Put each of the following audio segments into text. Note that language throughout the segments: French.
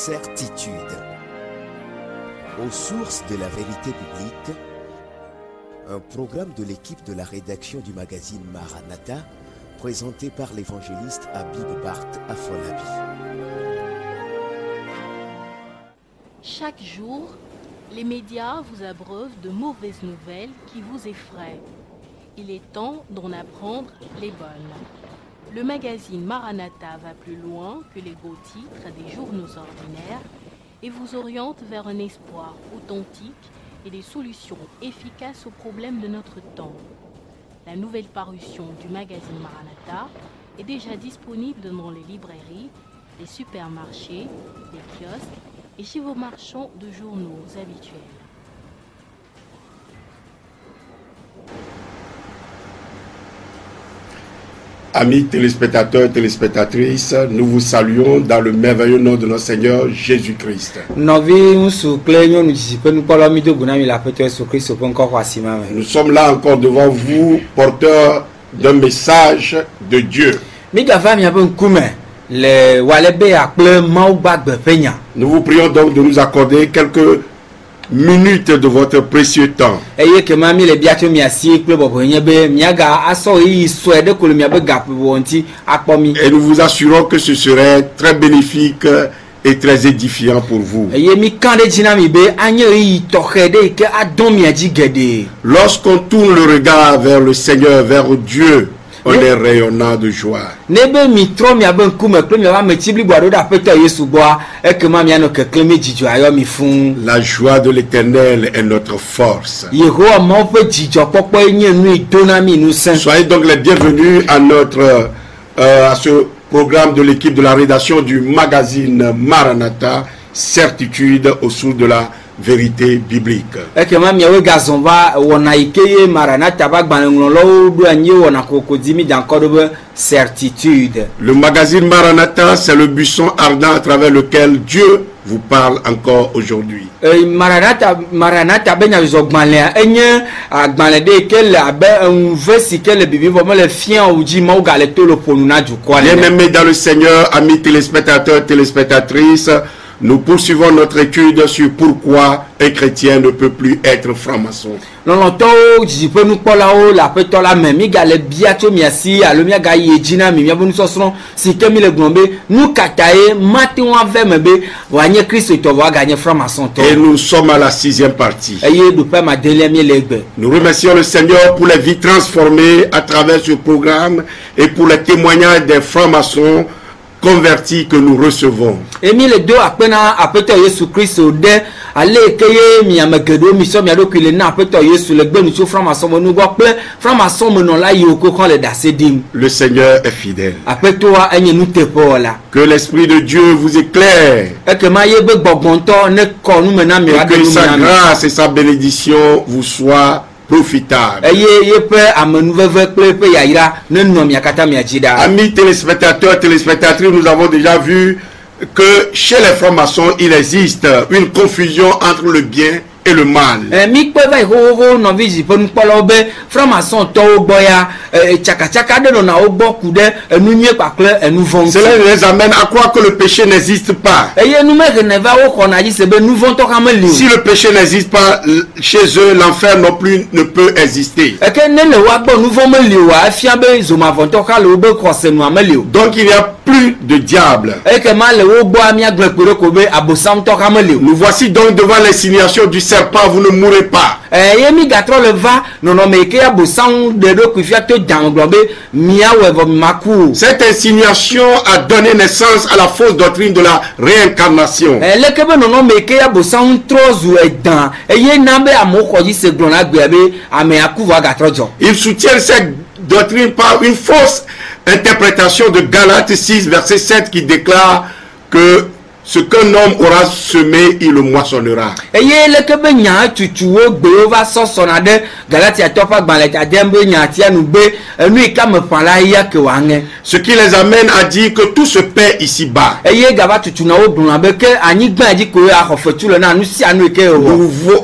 certitude. Aux sources de la vérité biblique, un programme de l'équipe de la rédaction du magazine Maranatha, présenté par l'évangéliste Habib Bart Afolabi. Chaque jour, les médias vous abreuvent de mauvaises nouvelles qui vous effraient. Il est temps d'en apprendre les bonnes. Le magazine Maranatha va plus loin que les beaux titres des journaux ordinaires et vous oriente vers un espoir authentique et des solutions efficaces aux problèmes de notre temps. La nouvelle parution du magazine Maranatha est déjà disponible dans les librairies, les supermarchés, les kiosques et chez vos marchands de journaux habituels. Amis téléspectateurs, téléspectatrices, nous vous saluons dans le merveilleux nom de notre Seigneur Jésus-Christ. Nous sommes là encore devant vous, porteurs d'un message de Dieu. Nous vous prions donc de nous accorder quelques minutes de votre précieux temps. Et nous vous assurons que ce serait très bénéfique et très édifiant pour vous. Lorsqu'on tourne le regard vers le Seigneur, vers Dieu, on est rayonnant de joie. La joie de l'Éternel est notre force. Soyez donc les bienvenus à ce programme de l'équipe de la rédaction du magazine Maranatha, certitude au sources de la vérité biblique. Le magazine Maranatha, c'est le buisson ardent à travers lequel Dieu vous parle encore aujourd'hui. Bien-aimés dans le Seigneur, amis téléspectateurs, téléspectatrices, nous poursuivons notre étude sur pourquoi un chrétien ne peut plus être franc-maçon. Et nous sommes à la 6e partie. Nous remercions le Seigneur pour les vies transformées à travers ce programme et pour les témoignages des francs-maçons convertis que nous recevons. Le Seigneur est fidèle. Que l'Esprit de Dieu vous éclaire. Et que sa grâce et sa bénédiction vous soient profitable. Amis téléspectateurs, téléspectatrices, nous avons déjà vu que chez les francs-maçons, il existe une confusion entre le bien et le mal. Cela les amène à croire que le péché n'existe pas. Si le péché n'existe pas, chez eux, l'enfer non plus ne peut exister. Donc il n'y a plus de diable. Nous voici donc devant l'insinuation du serpent, vous ne mourrez pas. Cette insinuation a donné naissance à la fausse doctrine de la réincarnation. Ils soutiennent cette doctrine par une fausse interprétation de Galates 6 verset 7 qui déclare que ce qu'un homme aura semé, il le moissonnera. Ce qui les amène à dire que tout se paie ici-bas.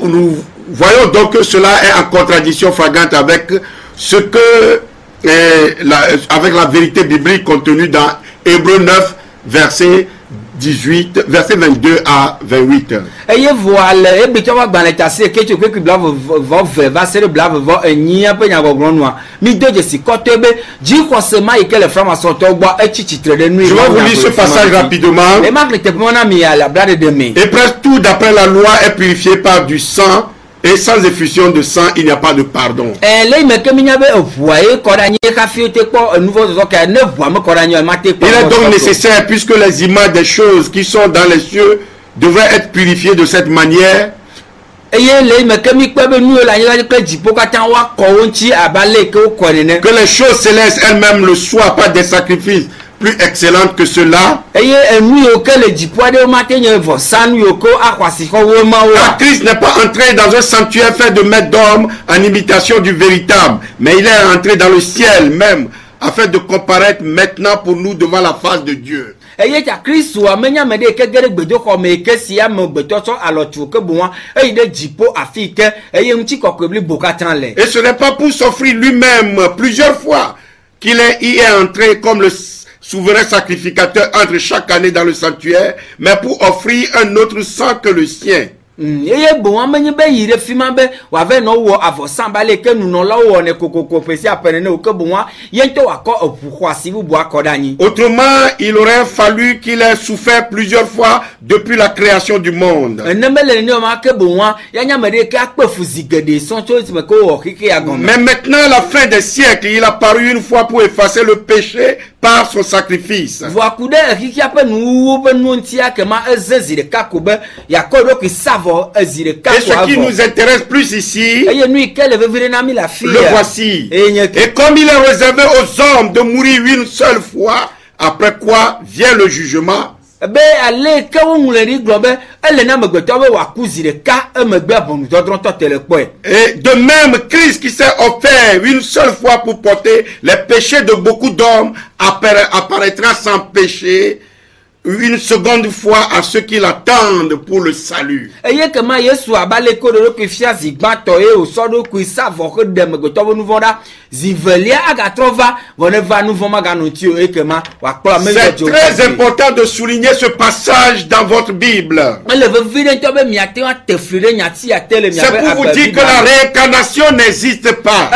Nous voyons donc que cela est en contradiction flagrante avec ce que avec la vérité biblique contenue dans Hébreux 9 verset 18, verset 22 à 28. Eye voile e bi twa gban ta se ke twa ke blavo va se blavo vo enyia pe nya gogronwa mi doje si kotebe ji kosema e ke le frama so to gbo e chichitre de nuit. Je vais vous lire ce passage rapidement. E marque te pona mi ala blade de me. Et presque tout d'après la loi est purifié par du sang, et sans effusion de sang il n'y a pas de pardon. Il est donc nécessaire, puisque les images des choses qui sont dans les cieux devraient être purifiées de cette manière, que les choses célestes elles-mêmes le soient, pas des sacrifices plus excellentes que cela. Car Christ n'est pas entré dans un sanctuaire fait de maîtres d'hommes en imitation du véritable, mais il est entré dans le ciel même, afin de comparaître maintenant pour nous devant la face de Dieu. Et ce n'est pas pour s'offrir lui-même plusieurs fois qu'il y est entré comme le souverain sacrificateur entre chaque année dans le sanctuaire, mais pour offrir un autre sang que le sien. Et autrement, il aurait fallu qu'il ait souffert plusieurs fois depuis la création du monde. Mais maintenant, à la fin des siècles, il a paru une fois pour effacer le péché par son sacrifice. Et ce qui nous intéresse plus ici, le voici. Et comme il est réservé aux hommes de mourir une seule fois, après quoi vient le jugement. Et de même, Christ qui s'est offert une seule fois pour porter les péchés de beaucoup d'hommes apparaîtra sans péché une seconde fois à ceux qui l'attendent pour le salut. C'est très important de souligner ce passage dans votre Bible. C'est pour vous dire que la réincarnation n'existe pas.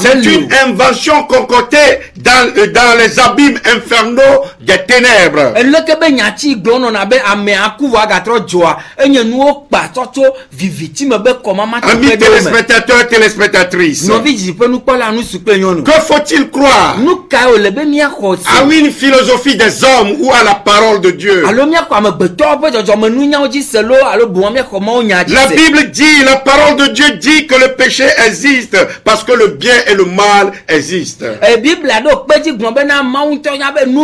C'est une invention concoctée dans les abîmes infernaux des ténèbres. Amis téléspectateurs, téléspectatrices, que faut-il croire? À une philosophie des hommes ou à la parole de Dieu? La Bible dit, la parole de Dieu dit que le péché existe parce que le bien et le mal existent. La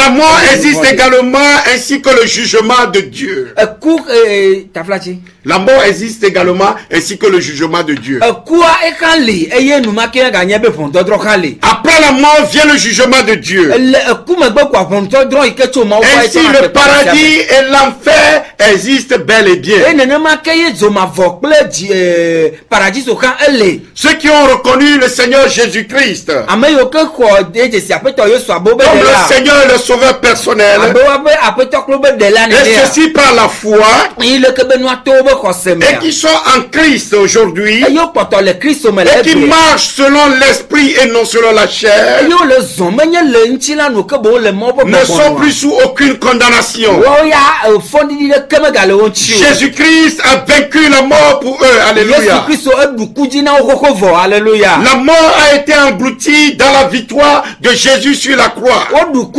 mort existe également ainsi que le jugement de Dieu. La mort existe également ainsi que le jugement de Dieu. Après la mort vient le jugement de Dieu. Ainsi le paradis et l'enfer existent bel et bien. Ceux qui ont reconnu le Seigneur Jésus-Christ comme le Seigneur et le Sauveur personnel, et ceci par la foi, et qui sont en Christ aujourd'hui, et qui marchent selon l'esprit et non selon la chair, ne sont plus sous aucune condamnation. Jésus-Christ a vaincu la mort pour eux. Alléluia. La mort a été engloutie dans la victoire de Jésus sur la croix. Mort,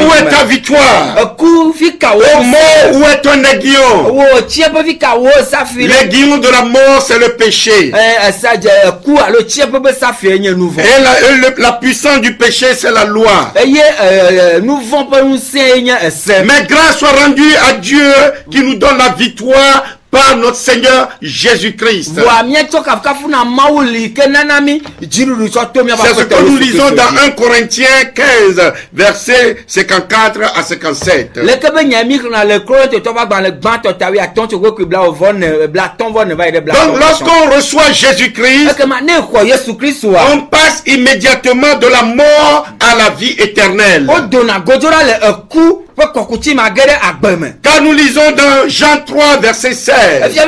où est ta victoire? Oh, mort, où est ton aiguillon? L'aiguillon de la mort, c'est le péché. Et la puissance du péché, c'est la loi. Mais grâce soit rendue à Dieu qui nous donne la victoire par notre Seigneur Jésus-Christ. C'est ce que nous lisons dans 1 Corinthiens 15, versets 54 à 57. Donc lorsqu'on reçoit Jésus-Christ, on passe immédiatement de la mort à la vie éternelle. Car nous lisons dans Jean 3, verset 16. Que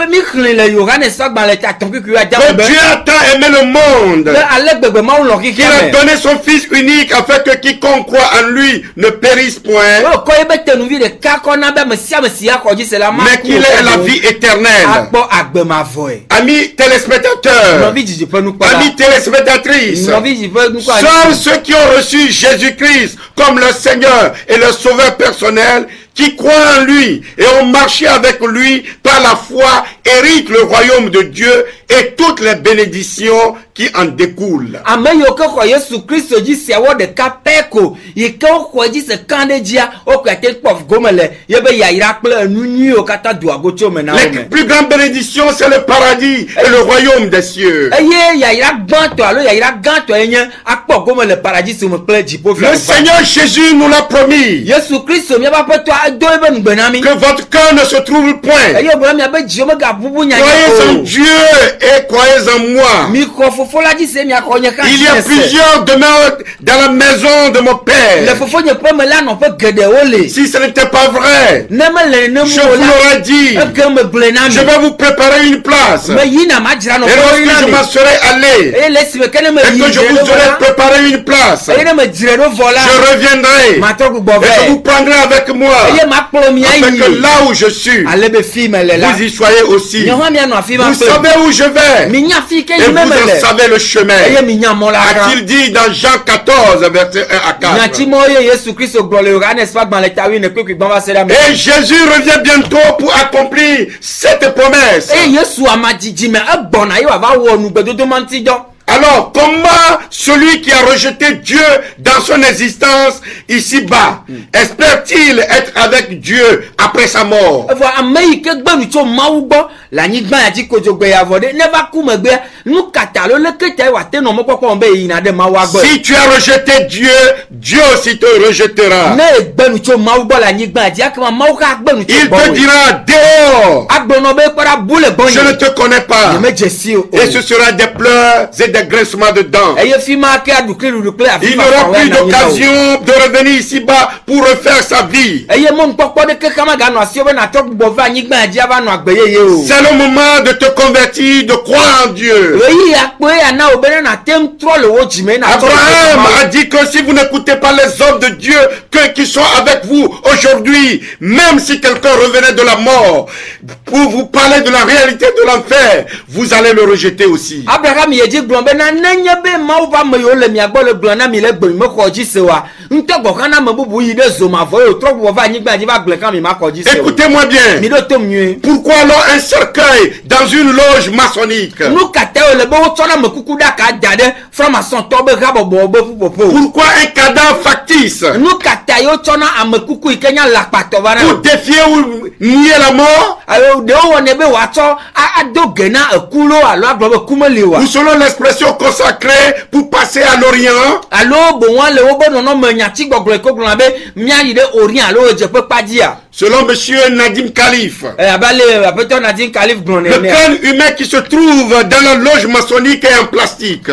Dieu a tant aimé le monde qu'il a donné son Fils unique afin que quiconque croit en lui ne périsse point, mais qu'il ait la vie éternelle. Amis téléspectateurs, amis téléspectatrices, seuls ceux qui ont reçu Jésus-Christ comme leur Seigneur et leur Sauveur personnel, qui croient en lui et ont marché avec lui par la foi, héritent le royaume de Dieu et toutes les bénédictions qui en découlent. Les plus grandes bénédictions, c'est le paradis et le royaume des cieux. Le Seigneur Jésus nous l'a promis. Que votre cœur ne se trouve point. Croyez en Dieu et croyez en moi. Il y a plusieurs demeures dans la maison de mon Père. Si ce n'était pas vrai, je vous l'aurais dit. Je vais vous préparer une place. Et lorsque je m'en serai allé et que je vous aurai préparé une place, je reviendrai et je vous prendrai avec moi. Afin que là où je suis, vous y soyez aussi. Vous savez où je vais et vous en savez le chemin. A-t-il dit dans Jean 14, verset 1 à 4. Et Jésus revient bientôt pour accomplir cette promesse. Alors, comment celui qui a rejeté Dieu dans son existence ici-bas, espère-t-il être avec Dieu après sa mort? Si tu as rejeté Dieu, Dieu aussi te rejettera. Il te dira dehors. Je ne te connais pas. Et ce sera des pleurs et des grincements de dents. Il n'aura plus d'occasion de revenir ici-bas pour refaire sa vie. C'est le moment de te convertir, de croire en Dieu. Abraham a dit que si vous n'écoutez pas les hommes de Dieu qui sont avec vous aujourd'hui, même si quelqu'un revenait de la mort pour vous parler de la réalité de l'enfer, vous allez le rejeter aussi. Écoutez-moi bien. Pourquoi alors un cercueil dans une loge maçonnique? Pourquoi un cadavre factice? Pour défier ou nier la mort? Ou selon l'expression consacrée pour passer à l'Orient? Selon monsieur Nadim Khalif, le crâne humain qui se trouve dans la loge maçonnique est en plastique.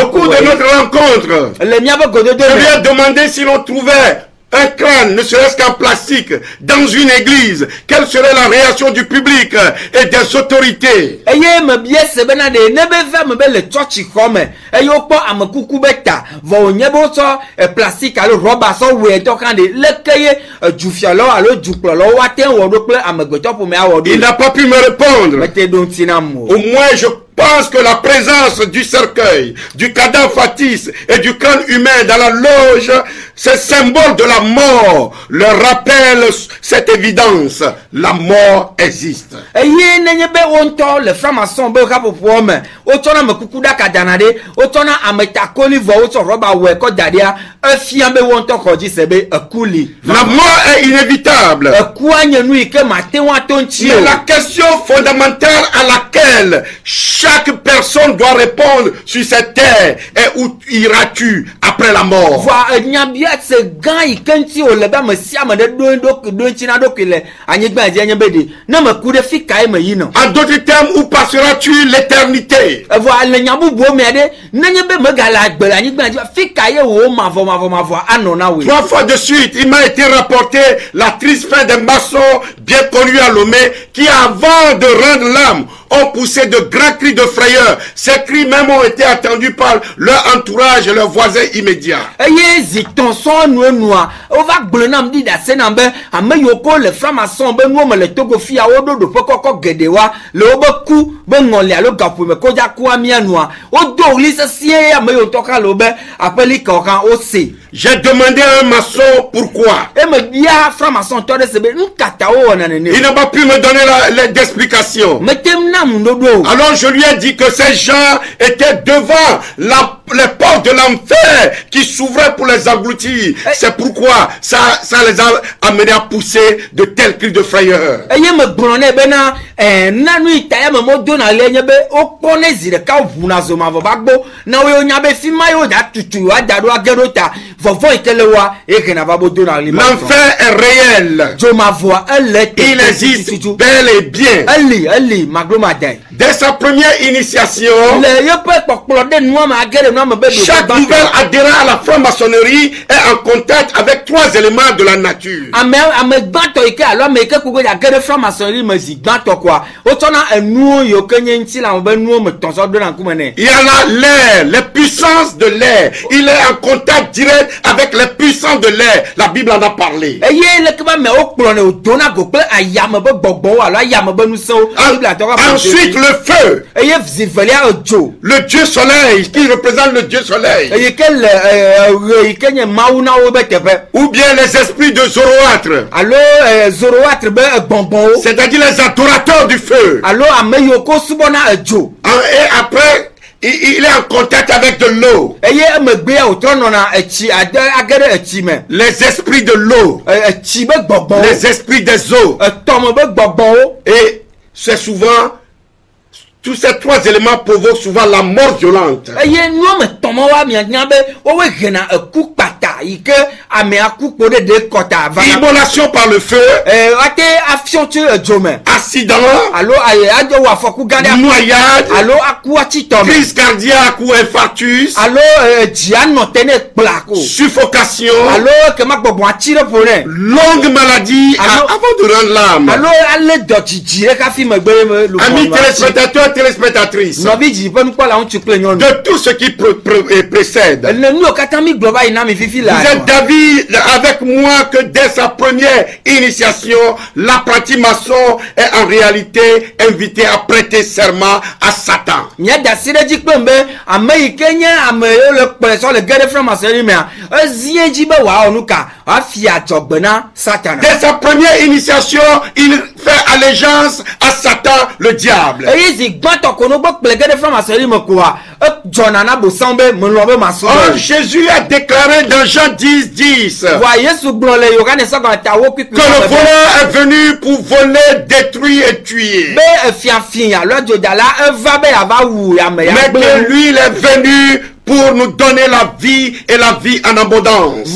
Au cours de notre rencontre, je lui ai demandé si l'on trouvait un crâne, ne serait-ce qu'en plastique, dans une église, quelle serait la réaction du public et des autorités? Il n'a pas pu me répondre. Au moins je pensent que la présence du cercueil, du cadavre factice et du crâne humain dans la loge, ce symbole de la mort, leur rappelle cette évidence. La mort existe. Le franc-maçon be rapopo me otona me kukuda kadanade otona ametakoli vo oto roba we ko dadia efia be wonto koji sebe ekuli. La mort est inévitable. Mais la question fondamentale à laquelle chaque personne doit répondre sur cette terre est: où iras-tu après la mort? En d'autres termes, où passeras-tu l'éternité? Trois fois de suite, il m'a été rapporté la triste fin d'un maçon bien connu à Lomé qui, avant de rendre l'âme, ont poussé de grands cris de frayeur. Ces cris même ont été entendus par leur entourage et leurs voisins immédiats. J'ai demandé à un maçon pourquoi. Il n'a pas pu me donner d'explication. Alors je lui ai dit que ces gens étaient devant les portes de l'enfer qui s'ouvraient pour les engloutir. C'est pourquoi ça les a amenés à pousser de tels cris de frayeur. L'enfer est réel. Il existe bel et bien. Dès sa première initiation, chaque nouvel adhérent à la franc-maçonnerie est en contact avec trois éléments de la nature. Il y a là l'air, les puissances de l'air. Il est en contact direct avec les puissances de l'air. La Bible en a parlé. Ensuite, le feu. Le Dieu soleil, qui représente le Dieu soleil. Ou bien les esprits de Zoroastre. C'est-à-dire les adorateurs du feu. Et après, il est en contact avec de l'eau. Les esprits de l'eau. Les esprits des eaux. Et c'est souvent, tous ces trois éléments provoquent souvent la mort violente. Immolation par le feu. Accident. Noyade. Crise cardiaque ou infarctus. Suffocation. Longue maladie avant de rendre l'âme. Amis téléspectateurs, téléspectatrices, de tout ce qui précède, vous êtes d'avis avec moi que dès sa première initiation, l'apprenti maçon est en réalité invité à prêter serment à Satan. Dès sa première initiation, il fait allégeance à Satan, le diable. Or, Jésus a déclaré dans Jean 10:10 que le voleur est venu pour voler, détruire et tuer. Mais que lui, il est venu pour nous donner la vie et la vie en abondance.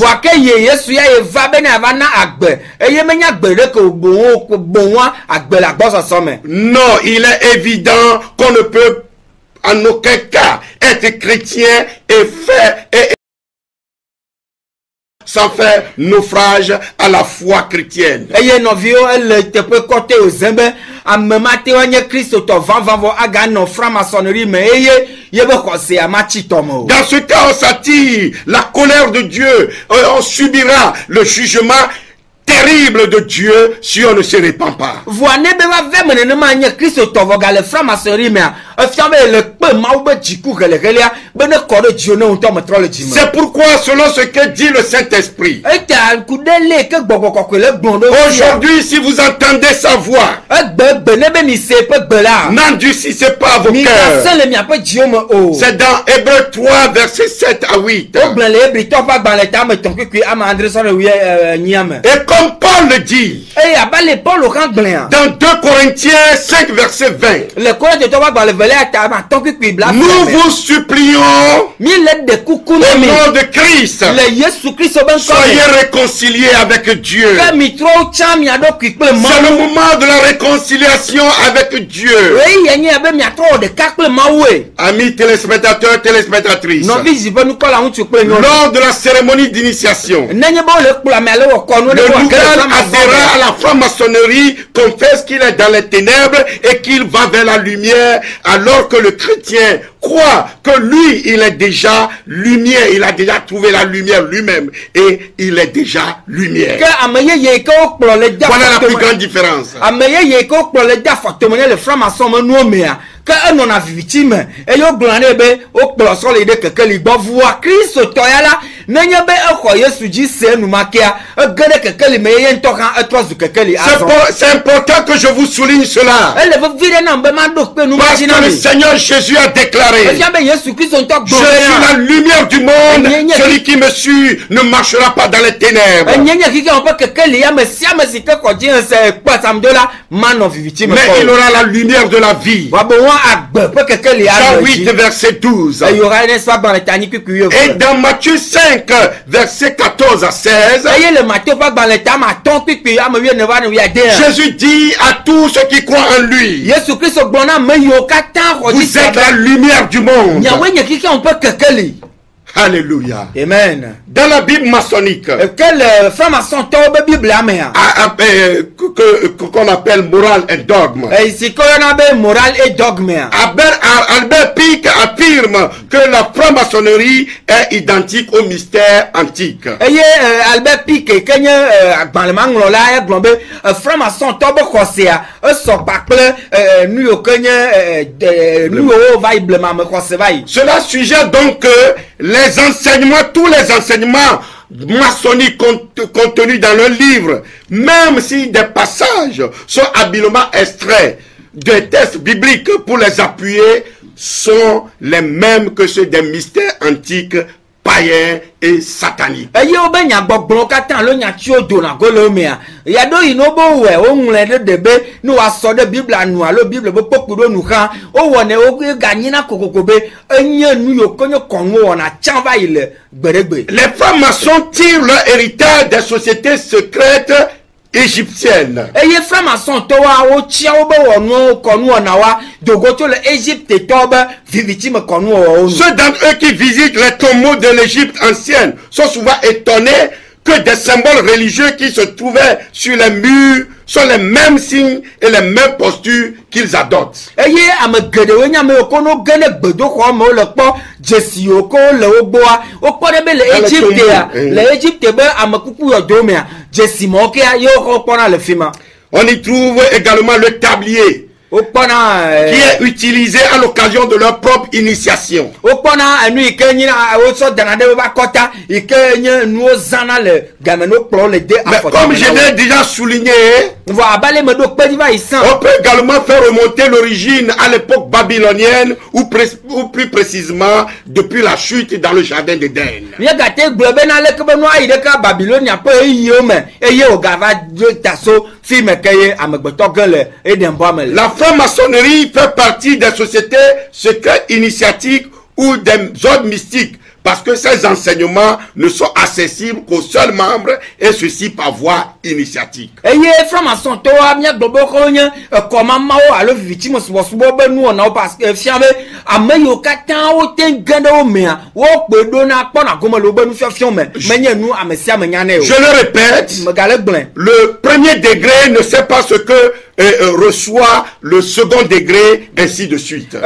Non, il est évident qu'on ne peut en aucun cas être chrétien et faire sans faire naufrage à la foi chrétienne. Dans ce cas, on s'attire la colère de Dieu, on subira le jugement terrible de Dieu si on ne se répand pas. C'est pourquoi, selon ce que dit le Saint-Esprit, aujourd'hui, si vous entendez sa voix, n'endurcissez pas vos cœurs. C'est dans Hébreux 3, versets 7 à 8. Et comme Paul le dit, dans 2 Corinthiens 5, verset 20, nous vous supplions au nom de Christ, soyez réconciliés avec Dieu. C'est le moment de la réconciliation avec Dieu. Amis téléspectateurs, téléspectatrices, lors de la cérémonie d'initiation, le nouvel adhérent à la franc-maçonnerie confesse qu'il est dans les ténèbres et qu'il va vers la lumière, alors que le chrétien croit que lui, il est déjà lumière, il a déjà trouvé la lumière lui-même et il est déjà lumière. Voilà la plus grande différence. Que non a victime et yo glane be o kplo so le de keke li gbo voir Christ to ya la nenye be ekho Yesu ji se nu makia e gede keke li me ye nto kan e to zu keke li azo. C'est important que je vous souligne cela. Parce que le Seigneur Jésus a déclaré: je suis la lumière du monde, celui qui me suit ne marchera pas dans les ténèbres. Mais il aura la lumière de la vie. Jean 8, verset 12. Et dans Matthieu 5, verset 14 à 16, Jésus dit à tous ceux qui croient en lui: vous êtes la lumière du monde. Alléluia. Amen. Dans la Bible maçonnique, qu'on appelle morale et dogme, Albert Pike affirme que la franc-maçonnerie est identique au mystère antique. Albert Pike, cela suggère donc que les enseignements, tous les enseignements maçonniques contenus dans le livre, même si des passages sont habilement extraits des textes bibliques pour les appuyer, sont les mêmes que ceux des mystères antiques, païens et sataniques. Les francs-maçons tirent leur héritage des sociétés secrètes égyptienne. Ceux d'entre eux qui visitent les tombeaux de l'Égypte ancienne sont souvent étonnés que des symboles religieux qui se trouvaient sur les murs sont les mêmes signes et les mêmes postures qu'ils adoptent. On y trouve également le tablier qui est utilisé à l'occasion de leur propre initiation. Mais comme je l'ai déjà souligné, on peut également faire remonter l'origine à l'époque babylonienne ou plus précisément depuis la chute dans le jardin d'Éden. La franc-maçonnerie fait partie des sociétés secrètes initiatiques ou des ordres mystiques, parce que ces enseignements ne sont accessibles qu'aux seuls membres, et ceci par voie initiatique. Je le répète, le premier degré ne sait pas ce que reçoit le second degré, ainsi de suite.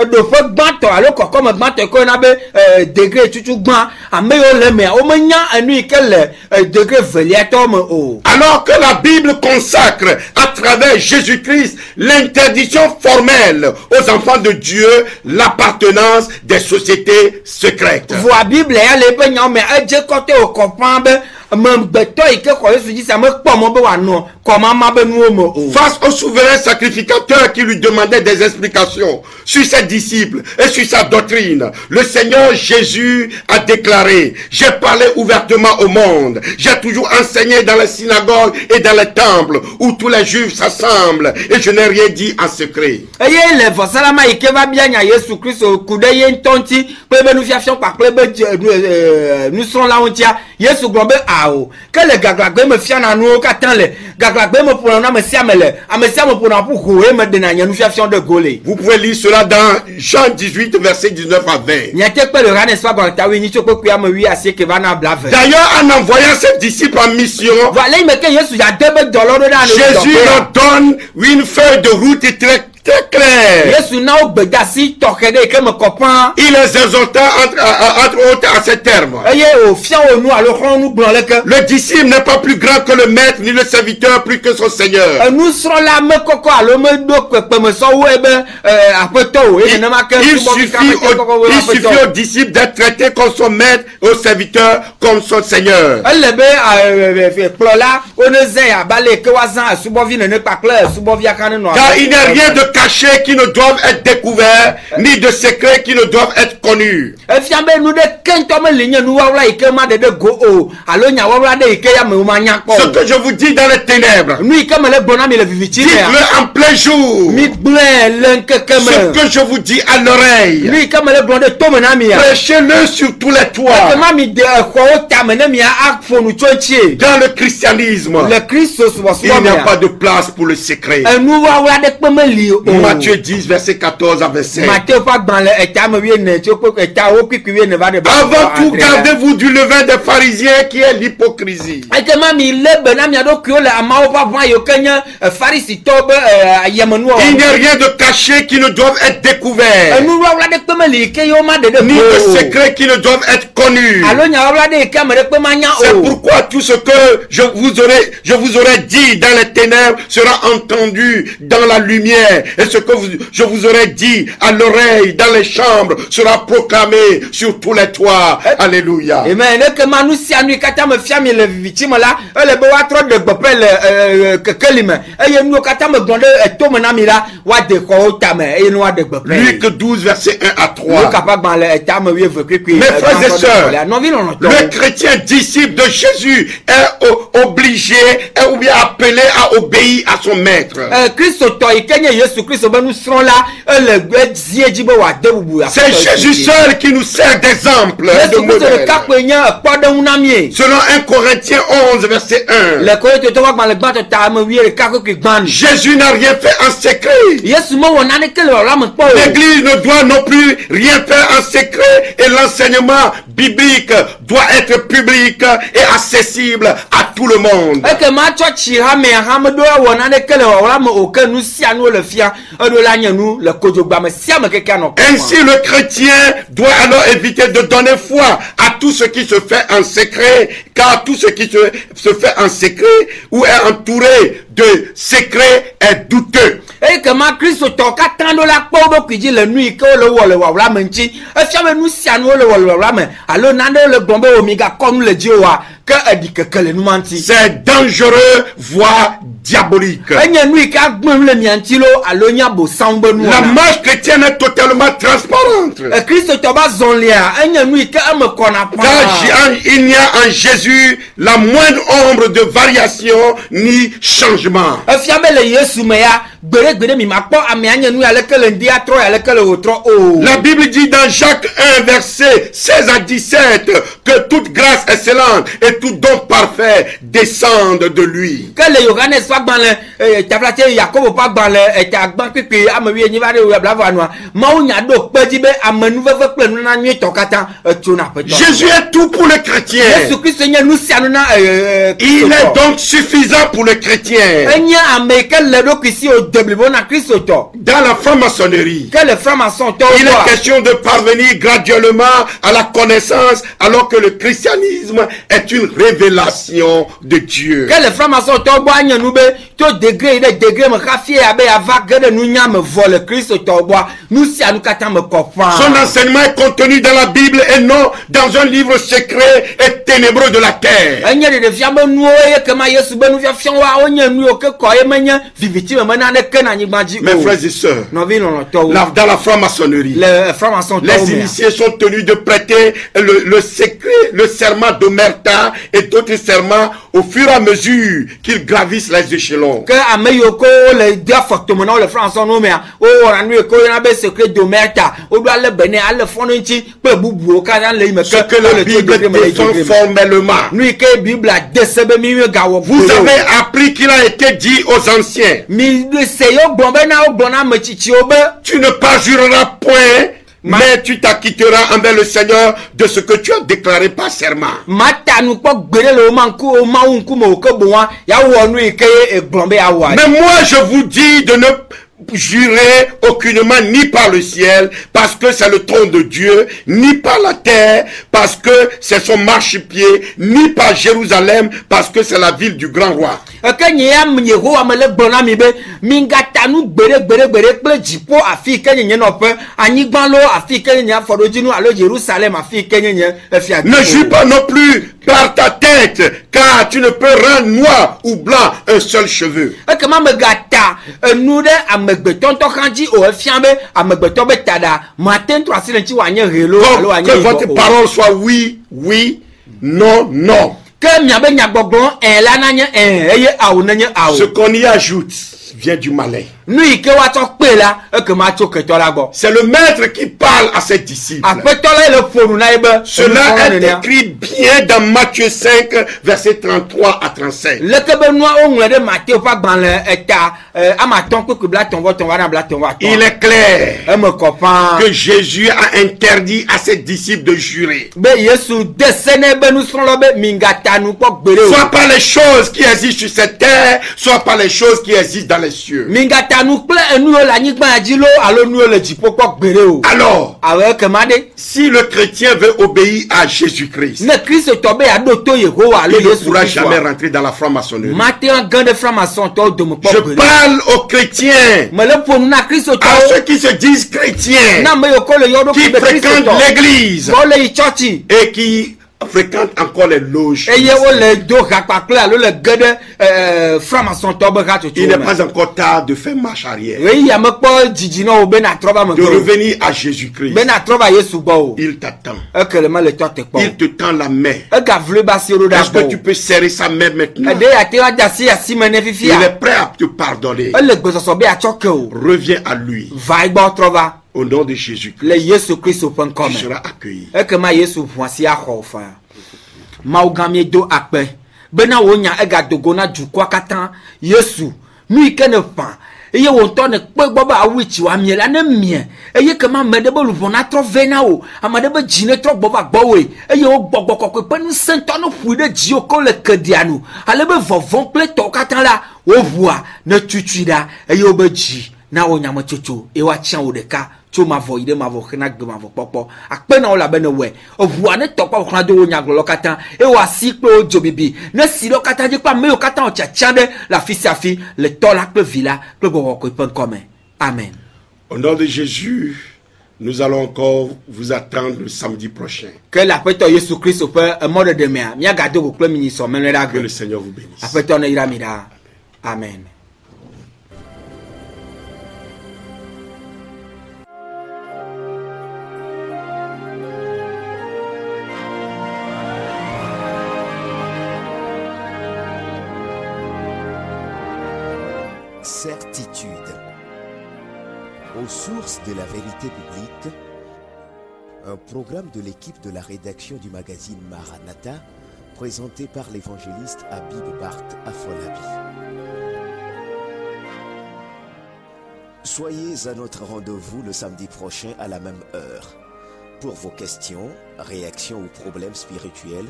Alors que la Bible consacre à travers Jésus-Christ l'interdiction formelle aux enfants de Dieu l'appartenance des sociétés secrètes. Face au souverain sacrificateur qui lui demandait des explications sur ses disciples et sur sa doctrine, le Seigneur Jésus a déclaré: j'ai parlé ouvertement au monde, j'ai toujours enseigné dans les synagogues et dans les temples où tous les juifs s'assemblent, et je n'ai rien dit en secret. Vous pouvez lire cela dans Jean 18, verset 19 à 20. D'ailleurs, en envoyant ses disciples en mission, Jésus leur donne une feuille de route très clair. Il les exhorta entre autres à ces termes: le disciple n'est pas plus grand que le maître, ni le serviteur plus que son Seigneur. Il suffit au disciple d'être traité comme son maître, au serviteur comme son Seigneur. Car il n'y a rien de caché qui ne doivent être découverts, ni de secrets qui ne doivent être connus. Ce que je vous dis dans les ténèbres, dites-le en plein jour. Ce que je vous dis à l'oreille, prêchez-le sur tous les toits. Dans le christianisme, il n'y a pas de place pour le secret. Matthieu 10, verset 14 à 27. Avant tout, gardez-vous du levain des pharisiens qui est l'hypocrisie. Il n'y a rien de caché qui ne doit être découvert, ni de secret qui ne doivent être connus. C'est pourquoi tout ce que je vous aurais dit dans les ténèbres sera entendu dans la lumière, et ce que je vous aurais dit à l'oreille dans les chambres sera proclamé sur tous les toits. Alléluia. Amen. Luc 12, verset 1 à 3. Mes frères et sœurs, le chrétien disciple de Jésus est obligé ou bien appelé à obéir à son maître. C'est Jésus seul qui nous sert d'exemple, de modèle. Selon 1 Corinthiens 11, verset 1, Jésus n'a rien fait en secret. L'église ne doit non plus rien faire en secret, et l'enseignement biblique doit être public et accessible à tout le monde. Ainsi, le chrétien doit alors éviter de donner foi à tout ce qui se fait en secret, car tout ce qui se fait en secret ou est entouré de secrets est douteux. C'est dangereux, voire diabolique. La marche chrétienne est totalement transparente. Car il n'y a en Jésus la moindre ombre de variation ni changement. La Bible dit dans Jacques 1, verset 16 à 17 que toute grâce excellente et et tout don parfait descende de lui. Que le Yohanes soit dans le tablatier Jacob pas dans le tagban pipi amawi ni va de blava noa. Maunya do pedi be amenu ve ple nu na nyi tokata tuna pe. Jésus est tout pour les chrétiens. Jésus Christ Seigneur nous sianuna il est donc suffisant pour les chrétiens. Enya ameke le do kisi o deblibo na Christ to. Dans la franc-maçonnerie, Que le franc-maçon to. il est question de parvenir graduellement à la connaissance alors que le christianisme est une révélation de Dieu. Que le franc-maçon to boa nyanu be to degré me rafie abe ava gede nu nya me vole Christ to boa nous sianu kata me comprendre. Son enseignement est contenu dans la Bible et non dans un livre secret et ténébreux de la terre. Enya de fiambe nuo ye kema Yesu be nu fiafian wa onye nu o ke ko ye menya viviti me na ne ke na nyigbaji. Mes frères et sœurs, dans la franc-maçonnerie, les initiés sont tenus de prêter le secret, le serment d'Omerta et d'autres serments au fur et à mesure qu'ils gravissent les échelons. Que ameyoko le dia fortement le français no me o ranu ko na be secret d'Omerta o do ale bene ale fono nti pe bubu o ka na le me que la Bible défend formellement. Vous avez appris qu'il a été dit aux anciens, tu ne parjureras point, mais tu t'acquitteras envers le Seigneur de ce que tu as déclaré par serment. Mais moi je vous dis de ne jurer aucunement ni par le ciel parce que c'est le trône de Dieu, ni par la terre parce que c'est son marchepied, ni par Jérusalem parce que c'est la ville du grand roi. Ne juge pas non plus par ta tête, car tu ne peux rendre noir ou blanc un seul cheveu. Que votre parole soit oui, oui, non, non. Ce qu'on y ajoute vient du malin. C'est le maître qui parle à ses disciples. Cela est écrit bien dans Matthieu 5, versets 33 à 35. Il est clair que Jésus a interdit à ses disciples de jurer. Soit par les choses qui existent sur cette terre, soit par les choses qui existent dans les cieux. Alors, si le chrétien veut obéir à Jésus-Christ, il ne pourra jamais rentrer dans la franc-maçonnerie. Je parle aux chrétiens, à ceux qui se disent chrétiens, qui fréquentent l'église et qui fréquente encore les loges. Il n'est pas encore tard de faire marche arrière, de revenir à Jésus-Christ. Il t'attend. Il te tend la main. Est-ce que tu peux serrer sa main maintenant? Il est prêt à te pardonner. Reviens à lui. Au nom de Jésus-Christ, tu seras accueilli. eye wo ntɔ ne kpe gbɔ be awu tsi wa mie la ne mie eye kema ame ɖe be luʋɔ na trɔ vɛ na wo ame ɖe be dzi ne trɔ gbɔ va gbɔ woe eye wo gbɔgbɔ kɔkɔe ƒe ŋusẽtɔ ne ƒui ɖe dziwo ko le kedia nu ale be vɔvɔ kple tɔwo katã la wo ʋua ne tutui ɖa eye wo be dzi na wo nyametsotso eye woatia wo ɖeka tso mavɔ yi ɖe mavɔ xena gbe mavɔ kpɔkpɔ akpena wo la be ne wɔe eʋua ne tɔ kpɔ xlã do wo nyagblɔlɔ katã eye wo asi kple wo dzo bibi ne si ɖewo katã dzi kple ame yiwo katã wo tiatia ɖe le afi sia afi le tɔ la kple vi la kple gbɔgbɔ kɔe ƒe ŋkɔme amen. Au nom de Jésus, nous allons encore vous attendre le samedi prochain. Que l'appetɔ Yesu Kristo ƒe emɔɖeɖe mea miagado go kple mi sɔ mele ɖa Que le Seigneur vous bénisse. Aƒetɔ ne yra mi ɖa amen. Certitude. Aux sources de la vérité biblique, un programme de l'équipe de la rédaction du magazine Maranatha, présenté par l'évangéliste Habib Barth Afolabi. Soyez à notre rendez-vous le samedi prochain à la même heure. Pour vos questions, réactions ou problèmes spirituels,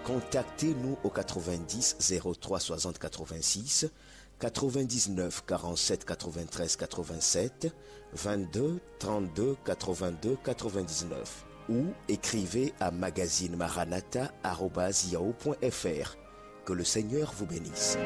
contactez-nous au 90 03 60 86, 99 47 93 87, 22 32 82 99 ou écrivez à magazinemaranatha@yahoo.fr. Que le Seigneur vous bénisse.